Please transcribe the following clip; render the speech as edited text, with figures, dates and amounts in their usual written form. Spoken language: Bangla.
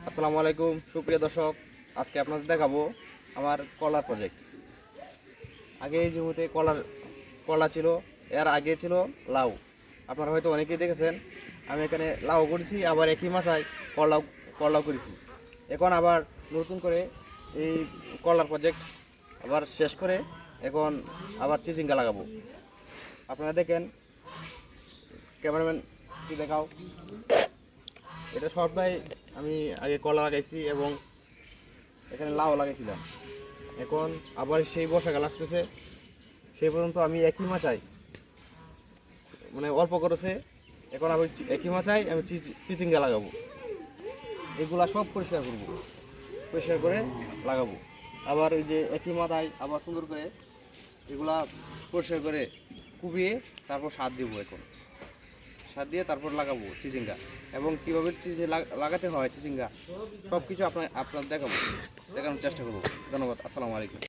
আসসালামু আলাইকুম সুপ্রিয় দর্শক, আজকে আপনাদের দেখাবো আমার কলার প্রজেক্ট। আগে এই জমিতে কলা ছিল, এর আগে ছিল লাউ। আপনারা হয়তো অনেকেই দেখেছেন। আমি এখানে লাউ করেছি, আবার একই মাসায় কলাও করেছি। এখন আবার নতুন করে এই কলার প্রজেক্ট আবার শেষ করে এখন আবার চিচিঙ্গা লাগাবো। আপনারা দেখেন, ক্যামেরাম্যান কি দেখাও। এটা সবাই আমি আগে কলা লাগাইছি এবং এখানে লাউ লাগাইছিলাম। এখন আবার সেই বর্ষাকাল আসতেছে, সেই পর্যন্ত আমি একই মাচায় মানে অল্প করেছে। এখন আবার একই মাচায় আমি চিচিঙ্গা লাগাবো। এগুলা সব পরিষ্কার করবো, পরিষ্কার করে লাগাবো। আবার ওই যে একই মাথায় আবার সুন্দর করে এগুলা পরিষ্কার করে কুপিয়ে তারপর সার দিব। এখন সার দিয়ে তারপর লাগাবো চিচিঙ্গা, এবং কীভাবে লাগাতে হয় চিচিঙ্গা সব কিছু আপনার দেখানোর চেষ্টা করবো। ধন্যবাদ। আসসালামু আলাইকুম।